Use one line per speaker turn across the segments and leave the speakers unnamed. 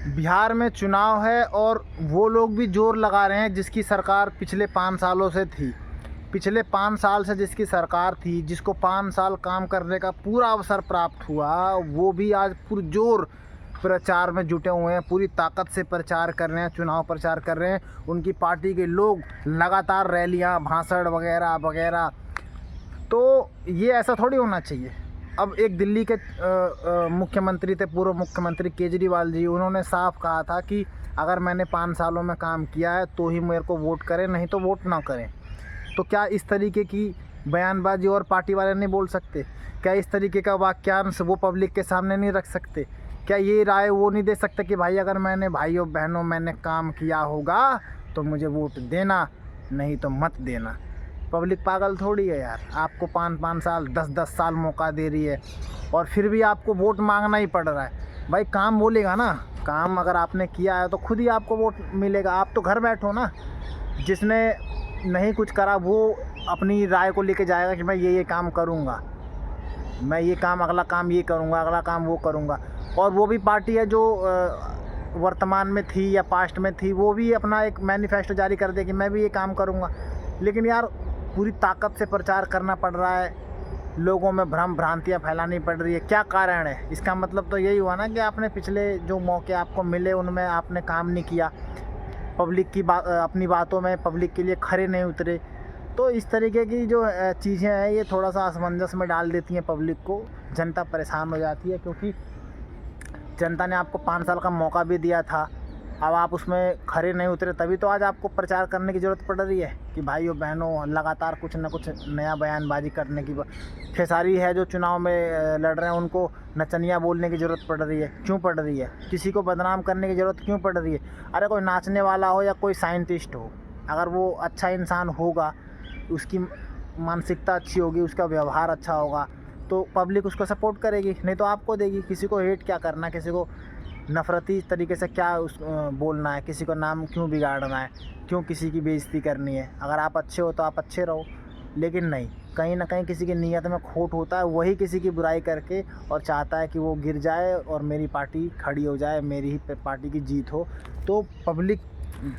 बिहार में चुनाव है और वो लोग भी जोर लगा रहे हैं जिसकी सरकार पिछले 5 सालों से थी। पिछले 5 साल से जिसकी सरकार थी, जिसको 5 साल काम करने का पूरा अवसर प्राप्त हुआ, वो भी आज पुरजोर प्रचार में जुटे हुए हैं, पूरी ताकत से प्रचार कर रहे हैं, चुनाव प्रचार कर रहे हैं। उनकी पार्टी के लोग लगातार रैलियां, भाषण वगैरह वगैरह। तो ये ऐसा थोड़ी होना चाहिए। अब एक दिल्ली के मुख्यमंत्री थे, पूर्व मुख्यमंत्री केजरीवाल जी, उन्होंने साफ कहा था कि अगर मैंने 5 सालों में काम किया है तो ही मेरे को वोट करें, नहीं तो वोट ना करें। तो क्या इस तरीके की बयानबाजी और पार्टी वाले नहीं बोल सकते? क्या इस तरीके का वाक्यांश वो पब्लिक के सामने नहीं रख सकते? क्या ये राय वो नहीं दे सकते कि भाई अगर मैंने, भाइयों बहनों, मैंने काम किया होगा तो मुझे वोट देना, नहीं तो मत देना। पब्लिक पागल थोड़ी है यार। आपको 5-5 साल, 10-10 साल मौका दे रही है और फिर भी आपको वोट मांगना ही पड़ रहा है। भाई काम बोलेगा ना, काम अगर आपने किया है तो खुद ही आपको वोट मिलेगा। आप तो घर बैठो ना। जिसने नहीं कुछ करा वो अपनी राय को लेके जाएगा कि मैं ये काम करूँगा, मैं ये काम, अगला काम ये करूँगा, अगला काम वो करूँगा। और वो भी पार्टी है जो वर्तमान में थी या पास्ट में थी, वो भी अपना एक मैनिफेस्टो जारी कर दे कि मैं भी ये काम करूँगा। लेकिन यार पूरी ताकत से प्रचार करना पड़ रहा है, लोगों में भ्रम भ्रांतियाँ फैलानी पड़ रही है। क्या कारण है? इसका मतलब तो यही हुआ ना कि आपने पिछले जो मौके आपको मिले उनमें आपने काम नहीं किया, पब्लिक की बात, अपनी बातों में पब्लिक के लिए खरे नहीं उतरे। तो इस तरीके की जो चीज़ें हैं ये थोड़ा सा असमंजस में डाल देती हैं पब्लिक को। जनता परेशान हो जाती है क्योंकि जनता ने आपको 5 साल का मौका भी दिया था, अब आप उसमें खरे नहीं उतरे, तभी तो आज आपको प्रचार करने की ज़रूरत पड़ रही है कि भाइयों बहनों लगातार कुछ ना कुछ नया बयानबाजी करने की। खेसारी है जो चुनाव में लड़ रहे हैं, उनको नचनिया बोलने की ज़रूरत पड़ रही है। क्यों पड़ रही है? किसी को बदनाम करने की ज़रूरत क्यों पड़ रही है? अरे कोई नाचने वाला हो या कोई साइंटिस्ट हो, अगर वो अच्छा इंसान होगा, उसकी मानसिकता अच्छी होगी, उसका व्यवहार अच्छा होगा, तो पब्लिक उसको सपोर्ट करेगी, नहीं तो आपको देगी। किसी को हेट क्या करना, किसी को नफ़रती तरीके से क्या बोलना है, किसी को नाम क्यों बिगाड़ना है, क्यों किसी की बेइज्जती करनी है? अगर आप अच्छे हो तो आप अच्छे रहो, लेकिन नहीं, कहीं ना कहीं किसी की नीयत में खोट होता है, वही किसी की बुराई करके और चाहता है कि वो गिर जाए और मेरी पार्टी खड़ी हो जाए, मेरी ही पार्टी की जीत हो। तो पब्लिक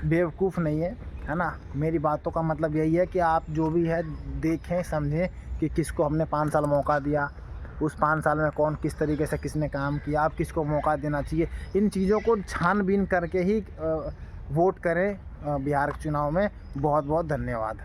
बेवकूफ़ नहीं है ना। मेरी बातों का मतलब यही है कि आप जो भी है देखें, समझें कि किसको हमने 5 साल मौका दिया, उस 5 साल में कौन किस तरीके से किसने काम किया, आप किसको मौका देना चाहिए। इन चीज़ों को छानबीन करके ही वोट करें बिहार के चुनाव में। बहुत बहुत धन्यवाद।